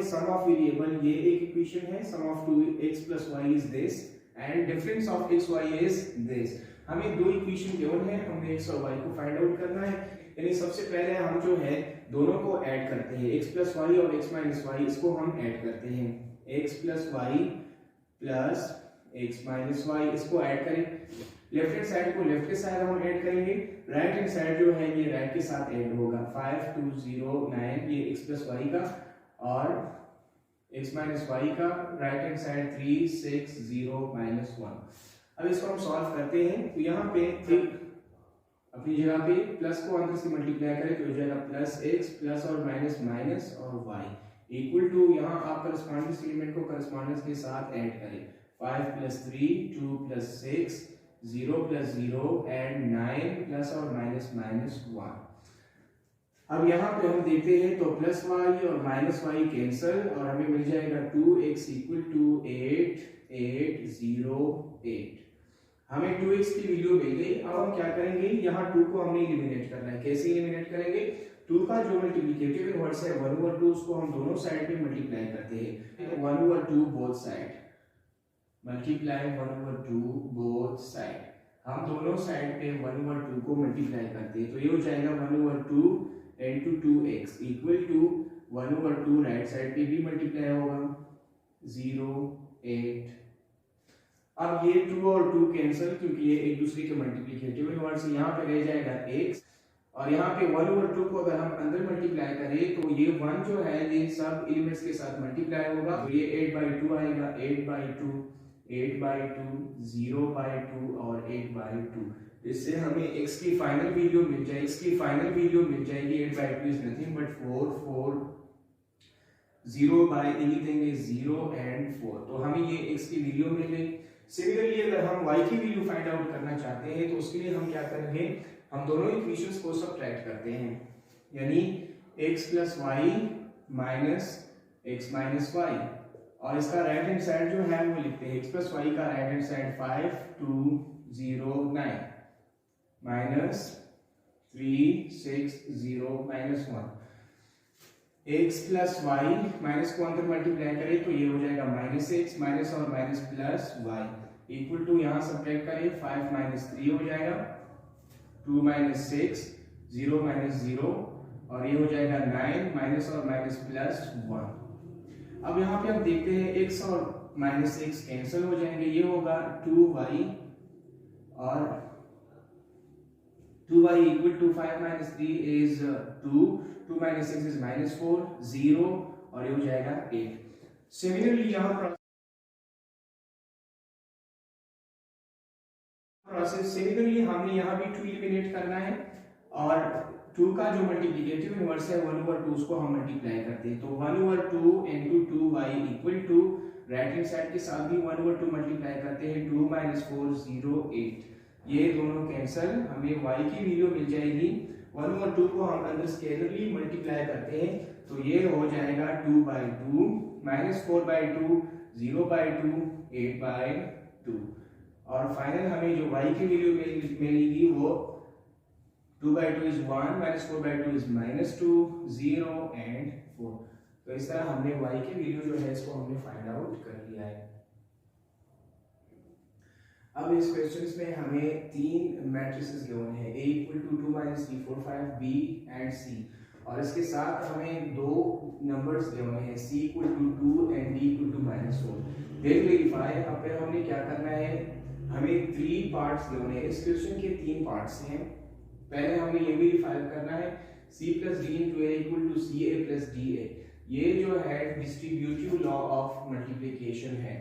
Some of variable ये एक equation है, sum of 2x + y is this and difference of x y is this. हमें दो equation given है, हमें x और y को फाइंड आउट करना है। यानी सबसे पहले हम जो है दोनों को ऐड करते हैं, x + y और x - y, इसको हम ऐड करते हैं। x + y plus x - y, इसको ऐड करें। लेफ्ट हैंड साइड को लेफ्ट के साइड हम ऐड करेंगे, राइट हैंड साइड जो है ये राइट के साथ ऐड होगा। 5 2 0 9 ये x + y का और x - y का, राइट हैंड साइड 3 6 0 -1। अब इसको हम सॉल्व करते हैं। तो यहाँ पे अपनी जगह पे प्लस को अंदर से मल्टीप्लाई करें तो हो जाएगा +x प्लस और माइनस माइनस और y इक्वल टू, यहाँ आप करस्पॉन्डिंग एलिमेंट को करस्पॉन्डेंस के साथ ऐड करें। 5 + 3 2 + 6 0 + 0 एंड 9 प्लस और माइनस माइनस 1। अब यहाँ पे हम देखते हैं तो +y और -y कैंसिल और हमें मिल जाएगा 2x = 8 8 0 8। हमें 2x की वैल्यू मिल गई। अब हम क्या करेंगे, यहाँ 2 को हमने एलिमिनेट करना है। कैसे एलिमिनेट करेंगे, 2 का जो मल्टीप्लिकेटिव इनवर्स है 1/2, उसको हम दोनों साइड पे मल्टीप्लाई करते हैं। 1/2 both side, multiply 1/2 both side. हम दोनों साइड पे 1/2 को मल्टीप्लाई करते हैं तो ये हो जाएगा 1/2 × 2x = 1/2, राइट साइड पे भी मल्टीप्लाई होगा 0 8। अब ये 2 और 2 कैंसिल क्योंकि ये एक दूसरे के मल्टीप्लिकेटिव इनवर्स है। यहाँ पे रह जाएगा x और यहाँ पे 1/2 को अगर हम अंदर मल्टीप्लाई करें तो ये 1 जो है ये सब एलिमेंट्स के साथ मल्टीप्लाई होगा तो ये 8/2 आएगा। 8/2 8/2 0/2 और 8/2। इससे हमें x की फाइनल वैल्यू मिल जाएगी। x की फाइनल वैल्यू मिल जाएगी 8/2 is nothing but 4 4 0/anything is 0 and 4। तो हमें ये x की वैल्यू मिल गई। सिमिलरली अगर हम y की वैल्यू फाइंड आउट करना चाहते हैं तो उसके लिए हम क्या करेंगे, हम दोनों इक्वेशंस को सबट्रैक्ट करते हैं। यानी x + y minus x - y और इसका राइट हैंड साइड जो है वो लिखते हैं। x + y का right hand side 5 2 0 9 minus 3 6 0 -1। x + y माइनस को अंदर मल्टीप्लाई करें तो ये हो जाएगा -x माइनस और minus plus y equal to, यहाँ सब्ट्रैक्ट करें 5 - 3 हो जाएगा 2 - 6 0 - 0 और ये हो जाएगा 9 माइनस और माइनस प्लस 1। अब यहाँ पे हम देखते हैं x और -x कैंसिल हो जाएंगे, ये होगा 2y और 2y = 5 - 3 is 2 2 - 6 is -4 0 और ये हो जाएगा 8। सिमिलरली यहाँ प्रोसेस सिमिलरली हमने यहाँ भी 2 एलिमिनेट करना है और 2 का जो मल्टीप्लिकेटिव इनवर्स है 1/2 उसको हम मल्टीप्लाई करते हैं। तो 1/2 × 2y = राइट हैंड साइड के साथ भी 1/2 मल्टीप्लाई करते हैं 2 - 4 0 8। ये दोनों कैंसिल, हमें y की वैल्यू मिल जाएगी। 1/2 को हम अंदर स्केलरली मल्टीप्लाई करते हैं तो ये हो जाएगा 2/2 -4/2 0/2 8/2 और फाइनल हमें जो y की वैल्यू मिलेगी वो 2/2 is 1 -4/2 is -2 0 and 4। तो इस तरह हमने y की वैल्यू जो है इसको हमने फाइंड आउट कर लिया है। अब इस क्वेश्चंस में हमें 3 मैट्रिसेस गिवन है, a = 2 - 3 4 5 b and c और इसके साथ हमें दो नंबर्स गिवन है, c = 2 and d = -4। Then verify. अब फिर हमने क्या करना है, हमें 3 पार्ट्स गिवन है। इस क्वेश्चन के 3 पार्ट्स हैं। पहले हमें ये वेरीफाई करना है c + d × a = ca + da। ये जो है डिस्ट्रीब्यूटिव लॉ ऑफ मल्टीप्लिकेशन है,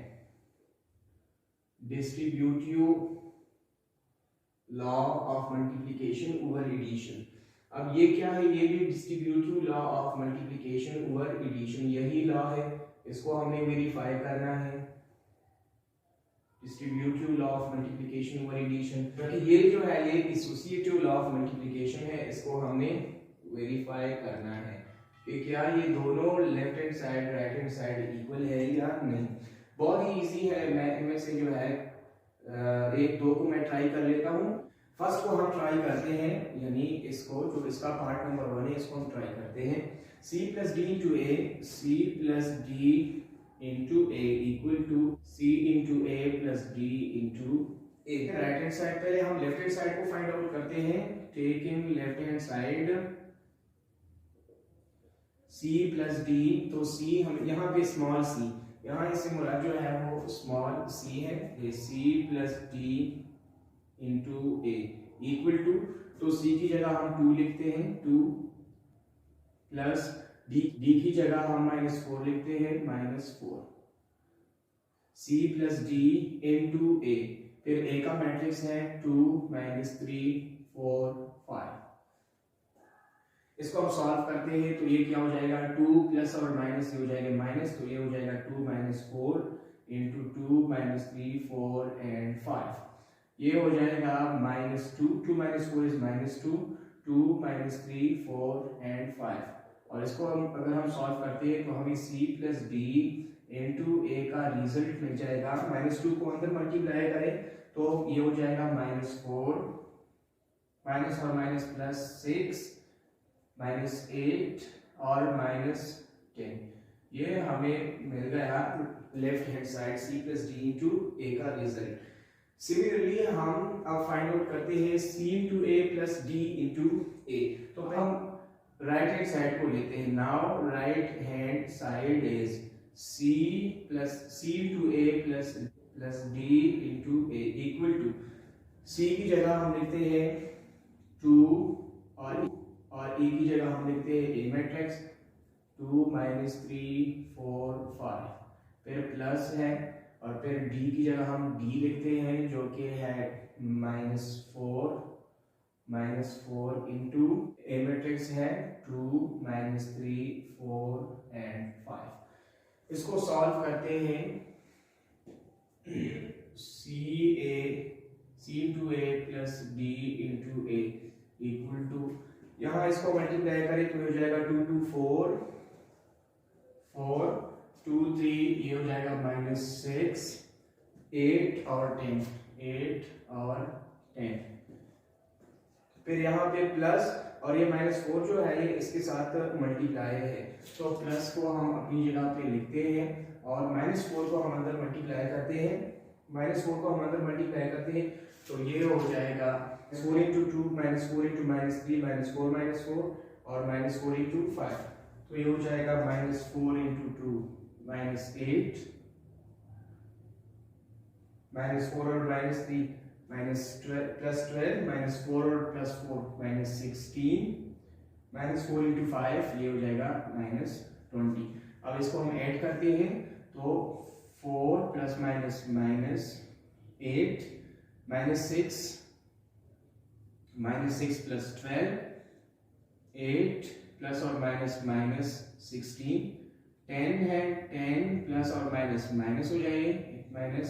distributive law of multiplication over addition. अब ये क्या है, ये भी distributive law of multiplication over addition, यही लॉ है, इसको हमने वेरीफाई करना है। Distributive law of multiplication over addition, क्योंकि ये जो है ये एसोसिएटिव लॉ ऑफ मल्टीप्लिकेशन है, इसको हमने वेरीफाई करना है कि क्या ये दोनों left hand side right hand side equal है या नहीं। बहुत ही इजी है, मैं इनमें से जो है एक दो को मैं ट्राई कर लेता हूँ। फर्स्ट को हम ट्राई करते हैं, यानी इसको जो इसका पार्ट नंबर 1 है इसको हम ट्राई करते हैं। C plus D into A, C plus D into A equal to C into A plus D into A। Right hand side, पहले हम लेफ्ट हैंड साइड को फाइंड आउट करते हैं। Taking left hand side C plus D, तो C हम यहाँ पे small c, यहाँ इससे मुराद जो है वो स्मॉल c है, ये C plus D into A equal to, तो C की जगह हम 2 लिखते हैं, 2 प्लस D की जगह हम -4 लिखते हैं, -4, C plus D into A, फिर A का मैट्रिक्स है 2 -3 4 5। इसको हम सॉल्व करते हैं तो ये क्या हो जाएगा, 2 प्लस और माइनस, ये हो जाएगा माइनस, तो ये हो जाएगा 2 - 4 इंटू 2 - 3 4 एंड 5, ये हो जाएगा -2, 2 - 4 इज -2, 2 - 3 4 एंड 5। और इसको हम अगर हम सॉल्व करते हैं तो हमें C plus D into A का रिजल्ट मिल जाएगा। -2 को अंदर मल्टीप्लाई करें तो ये हो जाएगा -4, माइनस और माइनस प्लस 6, -8 और -10, ये हमें मिल गया left hand side C plus D into A का रिजल्ट। सिमिलरली हम अब फाइंड आउट करते हैं C into A plus D into A, तो हम राइट हैंड साइड को लेते हैं। Now right hand side is C into A plus D into A equal to, C की जगह हम लिखते हैं 2 और A की जगह हम लिखते हैं A मैट्रिक्स 2 - 3 4 5, फिर प्लस है और फिर D की जगह हम D लिखते हैं जो कि है -4 इंटू A मैट्रिक्स है 2 - 3 4 एंड 5। इसको सॉल्व करते हैं, C into A plus D into A equal to, यहाँ इसको मल्टीप्लाई करें तो हो जाएगा 2 2 4 4 2 3, ये हो जाएगा -6 8 और 10, 8 और 10, फिर यहाँ पे प्लस और ये -4 जो है ये इसके साथ मल्टीप्लाई है, तो प्लस को हम अपनी जगह पे लिखते हैं और -4 को हम अंदर मल्टीप्लाई करते हैं, तो ये हो जाएगा 4 इंटू 2 -4 इंटू -3 -4 -4 और -4 इंटू 5, तो ये हो जाएगा -4 इंटू 2 -8, -4 और -3 +12 -4 और +4 -16, -4 इंटू 5 ये हो जाएगा -20। अब इसको हम ऐड करते हैं तो 4 + -8 -6 + 12 8 प्लस और -16 10 है, 10 प्लस और माइनस हो जाएंगे -20,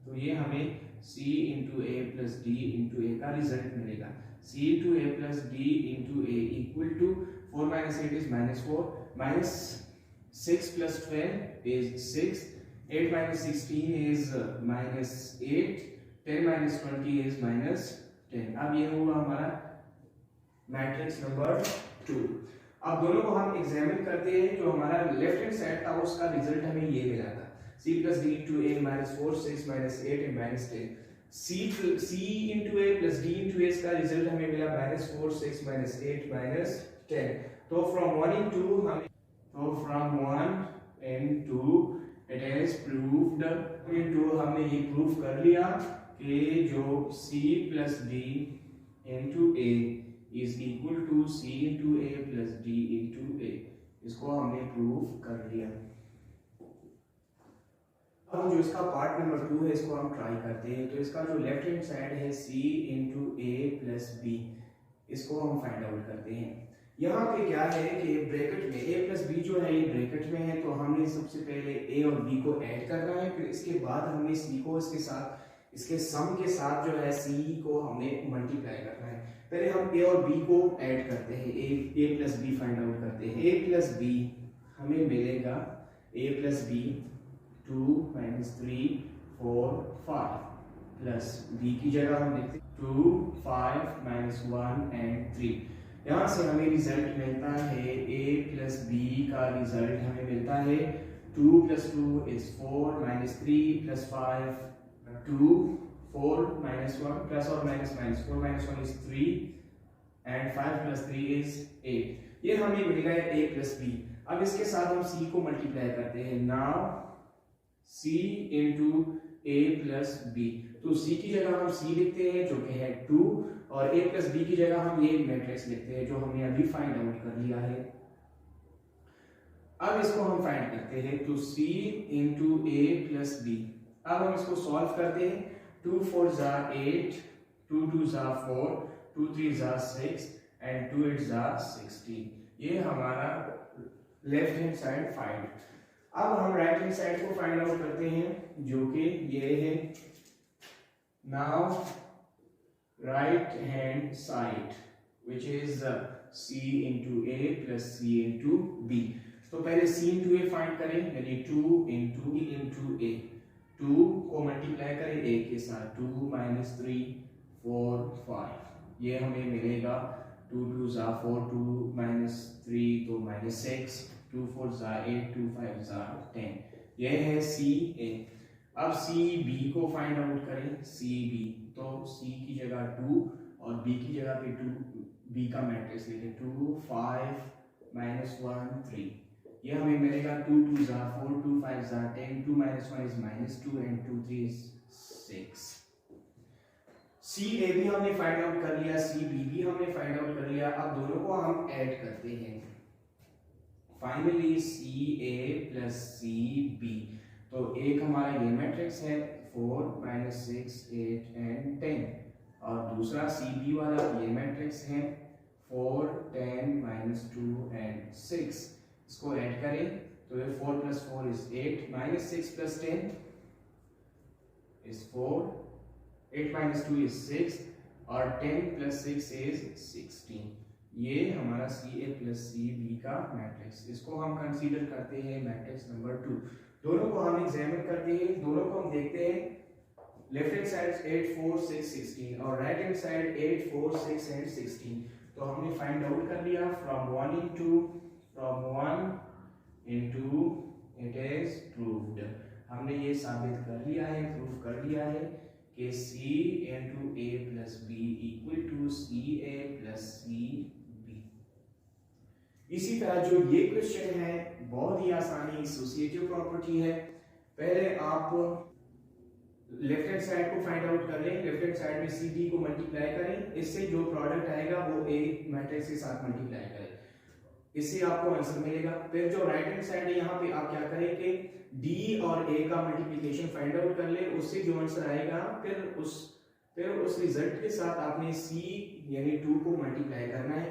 तो ये हमें C into A plus D into A का रिजल्ट मिलेगा। C into A plus D into A equal to 4 - 8 is -4, -6 + 12 is 6, 8 - 16 is -8, 10 - 20 is -10। अब ये हुआ हमारा मैट्रिक्स नंबर 2। अब दोनों को हम एग्जामिन करते हैं, जो हमारा लेफ्ट हैंड साइड था उसका रिजल्ट हमें ये मिला था C plus D into A -4 6 -8 and -10। C into A plus D into A का रिजल्ट हमें मिला -4 6 -8 -10। तो from 1 and 2 it is proved, हमने ये प्रूव कर लिया कि जो C plus D into A is equal to C into A plus D into A, इसको हमने प्रूव कर लिया। अब जो इसका पार्ट नंबर 2 है इसको हम ट्राई करते हैं। तो इसका जो लेफ्ट हैंड साइड है C into A plus B, इसको हम फाइंड आउट करते हैं। यहाँ पे क्या है कि ब्रैकेट में A प्लस B जो है ये ब्रैकेट में है, तो हमने सबसे पहले A और B को ऐड करना है, फिर इसके बाद हमने C को इसके सम के साथ जो है C को हमने मल्टीप्लाई करना है। पहले हम A और B को ऐड करते हैं, A plus B find out करते हैं। A प्लस B हमें मिलेगा A plus B 2 - 3 4 5 plus B की जगह हम लिखते 2 5 - 1 and 3। यहाँ से हमें रिजल्ट मिलता है a प्लस बी का रिजल्ट हमें मिलता है 2 plus 2 is 4 minus 3 plus 5 2 4 minus 1 plus और minus 4 minus 1 is 3 and 5 plus 3 is 8। ये हमें मिल गया a प्लस बी। अब इसके साथ हम c को मल्टीप्लाई करते हैं। Now c into a plus b, तो c की जगह हम c लिखते हैं जो कि है 2 और a प्लस बी की जगह हम ये मैट्रिक्स लिखते हैं जो हमने अभी फाइंड आउट कर लिया है। अब इसको हम फाइंड करते हैं, तो c into a plus b. अब हम इसको सॉल्व करते हैं। 2 4 जा 8, 2 2 जा 4, 2 3 जा 6 एंड 2 8 जा 16। ये हमारा लेफ्ट हैंड साइड फाइंड। अब हम राइट हैंड साइड को फाइंड आउट करते हैं जो कि ये है। Now right hand side which is c into a plus c into b। तो पहले c into a फाइंड करें, यानी 2 into a। 2 को मल्टीप्लाई करें a के साथ, 2 minus 3 4 5, ये हमें मिलेगा 2 2 जा 4, 2 minus 3 तो minus 6, 2 4 जा 8, 2 5 जा 10। यह है c a। अब c b को फाइंड आउट करें। c b, तो c की जगह 2 और b की जगह पे 2, b का मैट्रिक्स लिखें 2 5 minus 1 3। ये हमें मिलेगा 2 2 जा 4, 2 5 जा 10, 2 minus 1 is minus 2 and 2 3 is 6। सी ए भी हमने फाइंड आउट कर लिया, सी बी भी हमने फाइंड आउट कर लिया। अब दोनों को हम ऐड करते हैं। फाइनली सी ए प्लस सी बी, तो एक हमारा ये मैट्रिक्स है 4 minus 6 8 and 10 और दूसरा सी बी वाला ये मैट्रिक्स है 4 10 minus 2 and 6। इसको ऐड करें तो ये 4 plus 4 is 8 minus 6 plus 10 is 4, 8 minus 2 is 6 और 10 plus 6 is 16। ये हमारा सी ए प्लस सी बी का मैट्रिक्स। इसको हम कंसीडर करते हैं मैट्रिक्स नंबर 2। दोनों को हम एग्जामिन करते हैं, दोनों को हम देखते हैं। लेफ्ट हैंड साइड 8 4 6 16 और राइट हैंड साइड 8 4 6 and 16। तो हमने फाइंड आउट कर लिया from 1 into it is proved। हमने ये साबित कर लिया है, प्रूव कर लिया है कि c into a plus b equal to ca plus cb। इसी तरह जो ये क्वेश्चन है बहुत ही आसानी एसोसिएटिव प्रॉपर्टी है। पहले आप लेफ्ट हैंड साइड को फाइंड आउट कर लें, लेफ्ट हैंड साइड में सी डी को मल्टीप्लाई करें, इससे जो प्रोडक्ट आएगा वो ए मैट्रिक्स के साथ मल्टीप्लाई करें, इससे आपको आंसर मिलेगा। फिर जो राइट हैंड साइड है यहाँ पे आप क्या करें कि डी और ए का मल्टीप्लिकेशन फाइंड आउट कर ले, उससे जो आंसर आएगा फिर उस रिजल्ट के साथ आपने सी यानी 2 को मल्टीप्लाई करना है।